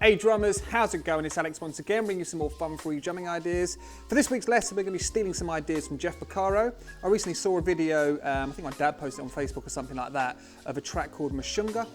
Hey drummers, how's it going? It's Alex once again, bringing you some more fun for you drumming ideas. For this week's lesson, we're going to be stealing some ideas from Jeff Porcaro. I recently saw a video, I think my dad posted it on Facebook or something like that, of a track called Mushanga,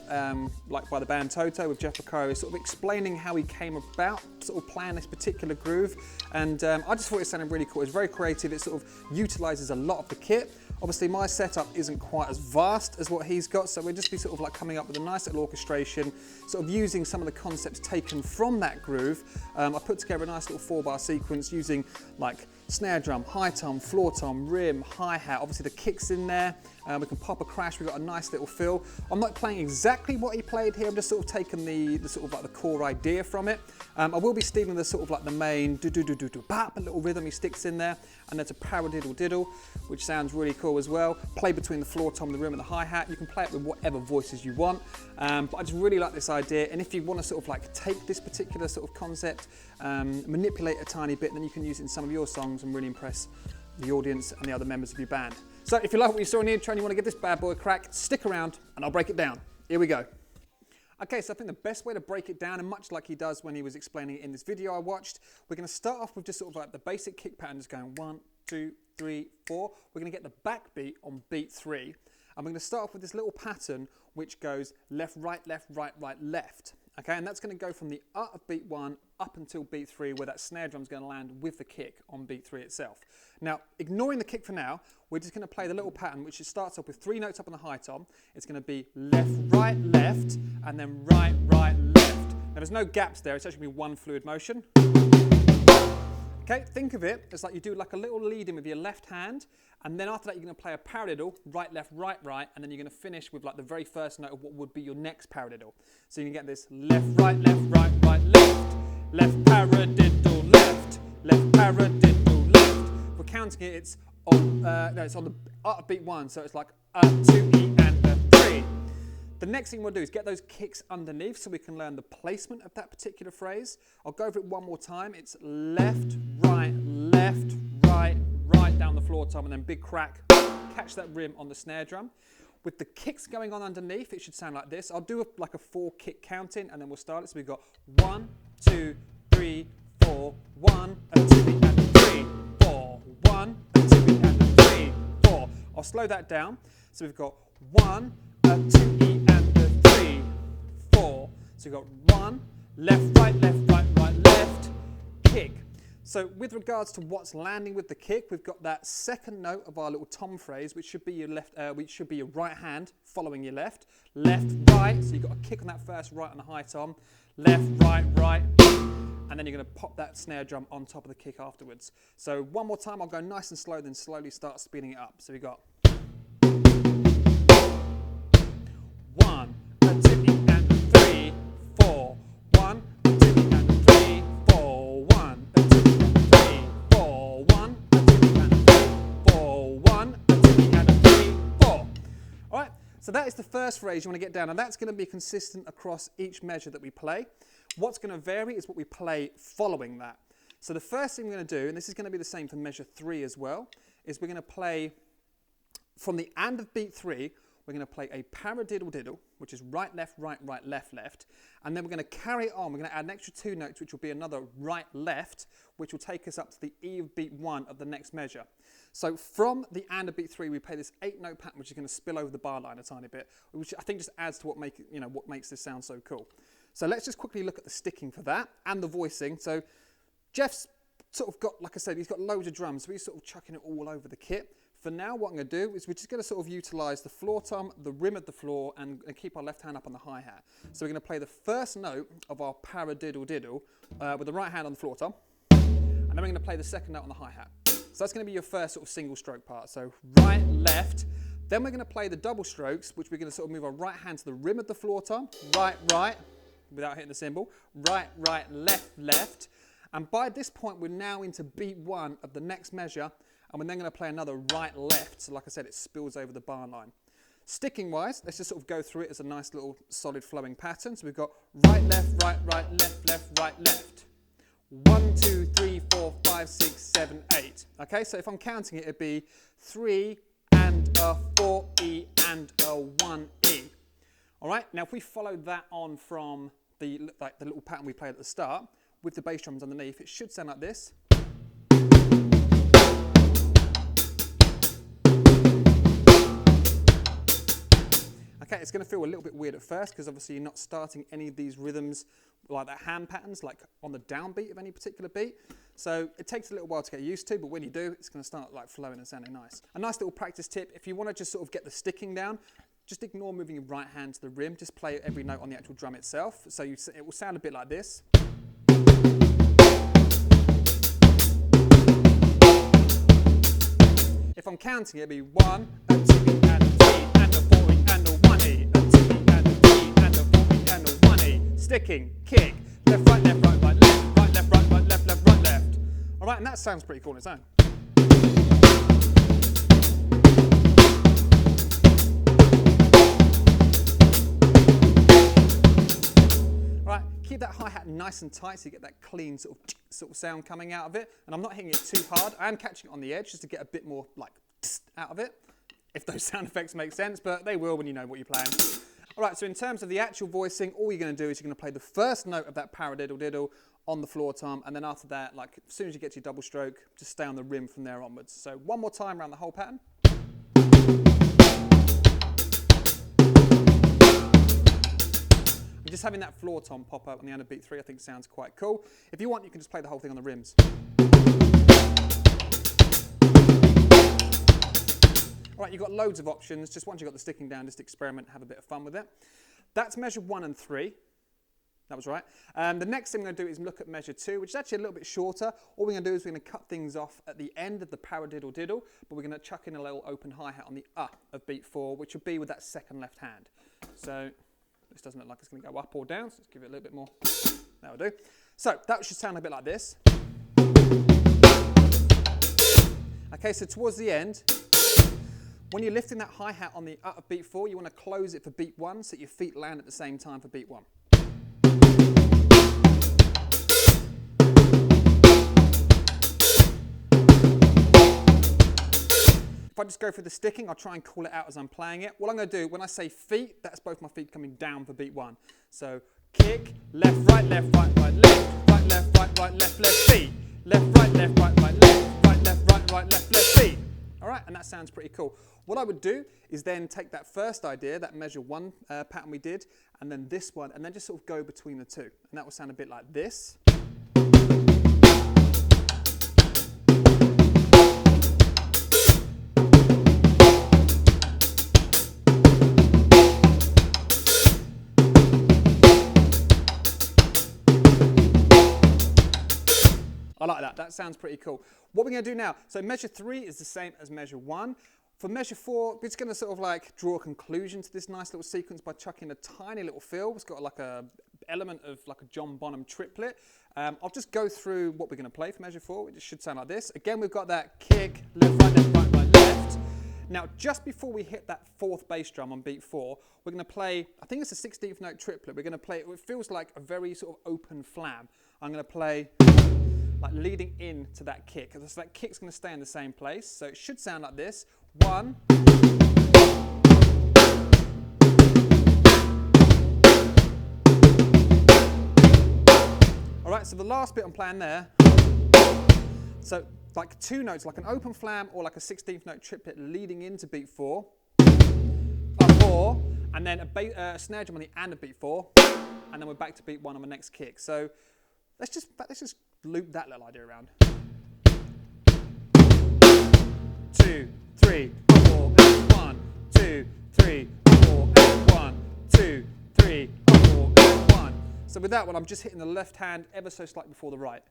like by the band Toto, with Jeff Porcaro, sort of explaining how he came about sort of playing this particular groove. And I just thought it sounded really cool. It's very creative. It sort of utilizes a lot of the kit. Obviously my setup isn't quite as vast as what he's got, so we'll just be sort of like coming up with a nice little orchestration, sort of using some of the concepts taken from that groove. I put together a nice little 4-bar sequence using like snare drum, high tom, floor tom, rim, hi-hat, obviously the kicks in there. We can pop a crash, we've got a nice little feel. I'm not playing exactly what he played here, I'm just sort of taking the sort of like the core idea from it. I will be stealing the sort of like the main do-do-do-do-do-bap, a little rhythm he sticks in there, and there's a paradiddle diddle, which sounds really cool as well. Play between the floor tom, the rim and the hi-hat. You can play it with whatever voices you want, but I just really like this idea, and if you want to sort of like take this particular sort of concept, manipulate a tiny bit, then you can use it in some of your songs and really impress the audience and the other members of your band. So if you like what you saw in the intro and you want to give this bad boy a crack, stick around and I'll break it down. Here we go. Okay, so I think the best way to break it down, and much like he does when he was explaining it in this video I watched, we're going to start off with just sort of like the basic kick pattern, just going 1, 2, 3, 4. We're going to get the backbeat on beat 3. And we're going to start off with this little pattern which goes left, right, left, right, right, left. Okay, and that's going to go from the up of beat 1 up until beat 3, where that snare drum is going to land with the kick on beat 3 itself. Now, ignoring the kick for now, we're just going to play the little pattern which starts off with 3 notes up on the high tom. It's going to be left, right, left, and then right, right, left. Now, there's no gaps there, it's actually going to be one fluid motion. Okay, think of it as like you do like a little lead in with your left hand, and then after that you're going to play a paradiddle, right, left, right, right, and then you're going to finish with like the very first note of what would be your next paradiddle. So you can get this left, right, left, right, right, left paradiddle, left paradiddle, left. For counting it, it's on, it's on the up of beat 1, so it's like 2, E, and 3. The next thing we'll do is get those kicks underneath so we can learn the placement of that particular phrase. I'll go over it one more time. It's left, right, right down the floor tom, and then big crack, catch that rim on the snare drum. With the kicks going on underneath, it should sound like this. I'll do like a 4 kick counting, and then we'll start it. So we've got 1, 2, 3, 4, 1, and 2, and 3, 4, 1, and 2, and 3, 4. I'll slow that down. So we've got 1, 2, and 3, 4. So we've got 1, left, right, left, kick. So with regards to what's landing with the kick, we've got that second note of our little tom phrase, which should be your left, which should be your right hand following your left, right. So you've got a kick on that first right on the high tom, left, right, and then you're going to pop that snare drum on top of the kick afterwards. So one more time, I'll go nice and slow, then slowly start speeding it up. So we got 1, 2, and 3, 4, 1, 2, and 3, 4, 1, 2, and 3, 4, 1, 2, and 3, 4, 1, 2, and 3, 4. All right, so that is the first phrase you want to get down, and that's going to be consistent across each measure that we play. What's going to vary is what we play following that. So the first thing we're going to do, and this is going to be the same for measure 3 as well, is we're going to play from the end of beat 3. We're going to play a paradiddle diddle, which is right, left, left, and then we're going to carry it on. We're going to add an extra 2 notes, which will be another right, left, which will take us up to the E of beat 1 of the next measure. So from the end of beat 3, we play this 8-note pattern, which is going to spill over the bar line a tiny bit, which I think just adds to what makes this sound so cool. So let's just quickly look at the sticking for that and the voicing. So Jeff's sort of got, like I said, he's got loads of drums, so he's sort of chucking it all over the kit. For now, what I'm going to do is we're just going to sort of utilise the floor tom, the rim of the floor, and keep our left hand up on the hi-hat. So we're going to play the first note of our paradiddle diddle with the right hand on the floor tom, and then we're going to play the second note on the hi-hat. So that's going to be your first sort of single stroke part. So right, left. Then we're going to play the double strokes, which we're going to sort of move our right hand to the rim of the floor tom, right, without hitting the cymbal, right, left. And by this point, we're now into beat 1 of the next measure, and we're then going to play another right, left. So like I said, it spills over the bar line. Sticking wise, let's just sort of go through it as a nice little solid flowing pattern. So we've got right, left, right, left. 1, 2, 3, 4, 5, 6, 7, 8. Okay, so if I'm counting it, it'd be 3 and a 4 E and a 1 E. All right, now if we follow that on from the little pattern we played at the start with the bass drums underneath, it should sound like this. Okay, it's going to feel a little bit weird at first because obviously you're not starting any of these rhythms like that hand patterns like on the downbeat of any particular beat. So it takes a little while to get used to, but when you do, it's going to start like flowing and sounding nice. A nice little practice tip, if you want to just sort of get the sticking down, just ignore moving your right hand to the rim, just play every note on the actual drum itself. So it will sound a bit like this. If I'm counting, it'll be 1, a 2, and a 3, and a 4, and a 1E, a 2, and a 3, and a 4, and a 1E. Sticking, kick, left, right, left, right, right, left, right, left, right, right, left, left, right, left. All right, and that sounds pretty cool on its own. All right, keep that hi-hat nice and tight so you get that clean sort of sound coming out of it. And I'm not hitting it too hard. I am catching it on the edge just to get a bit more like out of it, if those sound effects make sense, but they will when you know what you're playing. All right, so in terms of the actual voicing, all you're going to do is you're going to play the first note of that paradiddle diddle on the floor tom, and then after that, like as soon as you get to your double stroke, just stay on the rim from there onwards. So one more time around the whole pattern. And just having that floor tom pop up on the end of beat 3 I think sounds quite cool. If you want, you can just play the whole thing on the rims. All right, you've got loads of options. Just once you've got the sticking down, just experiment, have a bit of fun with it. That's measure 1 and 3. That was right. The next thing we're going to do is look at measure 2, which is actually a little bit shorter. All we're going to do is we're going to cut things off at the end of the paradiddle diddle, but we're going to chuck in a little open hi-hat on the of beat 4, which will be with that second left hand. So this doesn't look like it's going to go up or down, so let's give it a little bit more. That'll do. So that should sound a bit like this. Okay, so towards the end, when you're lifting that hi-hat on the of beat 4, you want to close it for beat 1 so that your feet land at the same time for beat 1. If I just go through the sticking, I'll try and call it out as I'm playing it. What I'm going to do, when I say feet, that's both my feet coming down for beat 1. So kick, left, right, left, right, right, left, right, left, right, right, left, left, feet. Left, right, left, right, right, left, right, left, right, right, left, left, feet. All right, and that sounds pretty cool. What I would do is then take that first idea, that measure 1 pattern we did, and then this one, and then just sort of go between the two. And that will sound a bit like this. I like that. That sounds pretty cool. What we're going to do now, so measure 3 is the same as measure 1. For measure 4, we're just going to sort of like draw a conclusion to this nice little sequence by chucking a tiny little fill. It's got like a element of like a John Bonham triplet. I'll just go through what we're going to play for measure 4, which should sound like this. Again, we've got that kick, left, right, left, right, right, left. Now, just before we hit that 4th bass drum on beat 4, we're going to play, I think it's a 16th note triplet. We're going to play, it feels like a very sort of open flam. I'm going to play like leading into that kick. So that kick's going to stay in the same place. So it should sound like this. 1. All right, so the last bit I'm playing there. So like 2 notes, like an open flam or like a 16th note triplet leading into beat 4. A 4, and then a snare drum on the end of beat 4, and then we're back to beat 1 on the next kick. So let's just loop that little idea around. 2, 3, 4, and 1. 2, 3, 4, and 1. 2, 3, 4, and 1. So with that one, I'm just hitting the left hand ever so slightly before the right.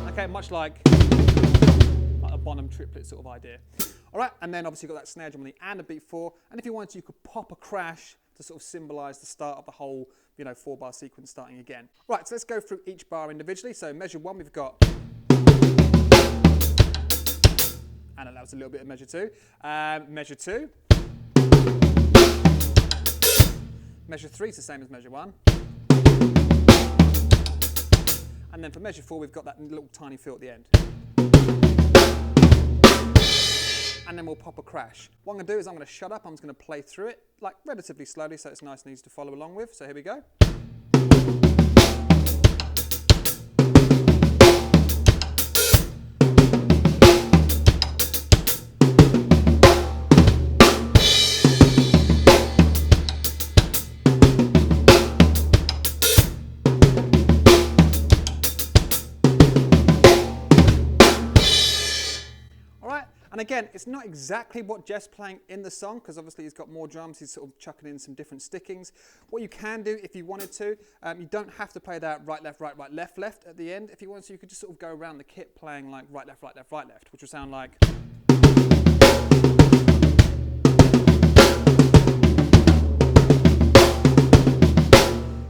Okay, much like a Bonham triplet sort of idea. All right, and then obviously you've got that snare drum on the and a beat 4, and if you wanted to, you could pop a crash to sort of symbolise the start of the whole, 4-bar sequence starting again. Right, so let's go through each bar individually. So measure 1, we've got, and that was a little bit of measure 2. Measure 2. Measure 3 is the same as measure 1. And then for measure 4, we've got that little tiny fill at the end. And then we'll will pop a crash. What I'm going to do is I'm going to shut up, I'm just going to play through it, like relatively slowly so it's nice and easy to follow along with. So here we go. And again, it's not exactly what Jeff's playing in the song, because obviously he's got more drums, he's sort of chucking in some different stickings. What you can do if you wanted to, you don't have to play that right, left, right, right, left, left at the end. If you wanted to, you could just sort of go around the kit playing like right, left, right, left, right, left, which would sound like...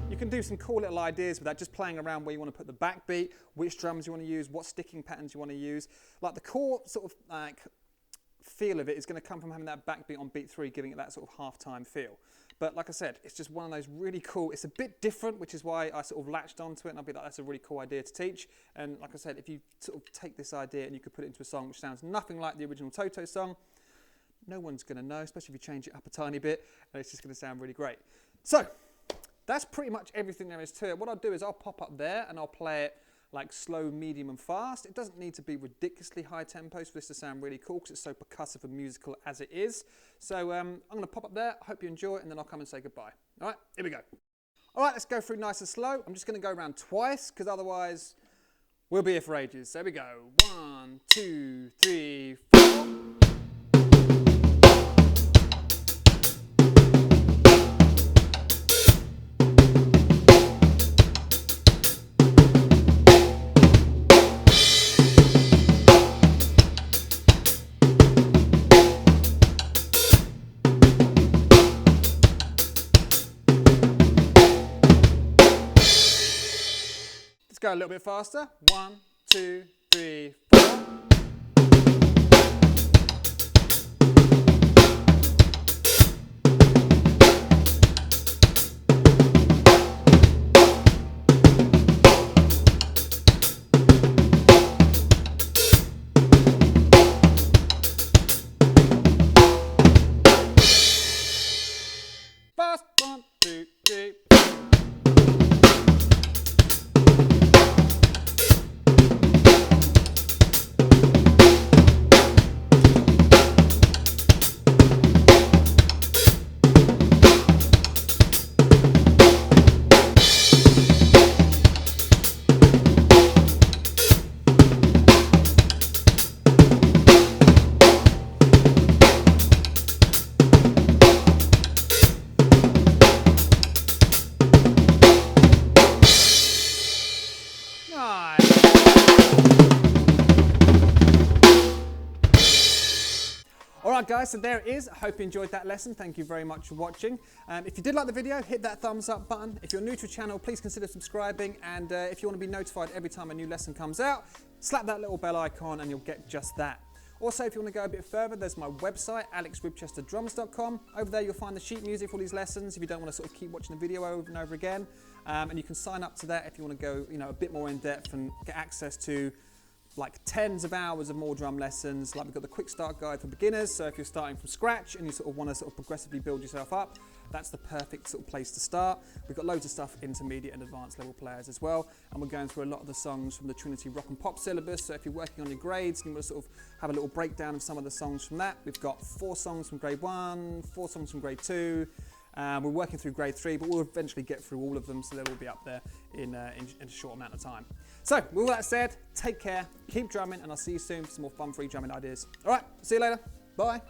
You can do some cool little ideas with that, just playing around where you want to put the backbeat, which drums you want to use, what sticking patterns you want to use. Like the core sort of like feel of it is going to come from having that backbeat on beat 3, giving it that sort of half-time feel. But like I said, it's just one of those really cool, it's a bit different, which is why I sort of latched onto it, and I'll be like, that's a really cool idea to teach. And like I said, if you sort of take this idea and you could put it into a song which sounds nothing like the original Toto song, no one's going to know, especially if you change it up a tiny bit, and it's just going to sound really great. So, that's pretty much everything there is to it. What I'll do is I'll pop up there and I'll play it like slow, medium and fast. It doesn't need to be ridiculously high tempos for this to sound really cool because it's so percussive and musical as it is. So I'm going to pop up there. I hope you enjoy it, and then I'll come and say goodbye. All right, here we go. All right, let's go through nice and slow. I'm just going to go around twice because otherwise we'll be here for ages. So here we go. 1, 2, 3, 4. Go a little bit faster. 1, 2, 3, 4. Fast. 1, 2, 3. Alright guys, so there it is. I hope you enjoyed that lesson. Thank you very much for watching. If you did like the video, hit that thumbs up button. If you're new to the channel, please consider subscribing, and if you want to be notified every time a new lesson comes out, slap that little bell icon and you'll get just that. Also, if you want to go a bit further, there's my website, alexribchesterdrums.com. Over there you'll find the sheet music for all these lessons if you don't want to sort of keep watching the video over and over again. And you can sign up to that if you want to go, a bit more in depth and get access to like tens of hours of more drum lessons. Like we've got the quick start guide for beginners, so if you're starting from scratch and you sort of want to sort of progressively build yourself up, that's the perfect sort of place to start. We've got loads of stuff for intermediate and advanced level players as well, and we're going through a lot of the songs from the Trinity Rock and Pop syllabus, so if you're working on your grades and you want to sort of have a little breakdown of some of the songs from that, we've got 4 songs from grade 1, 4 songs from grade 2, we're working through grade 3, but we'll eventually get through all of them, so they'll all be up there in a short amount of time. So, with all that said, take care, keep drumming, and I'll see you soon for some more fun free drumming ideas. All right, see you later. Bye.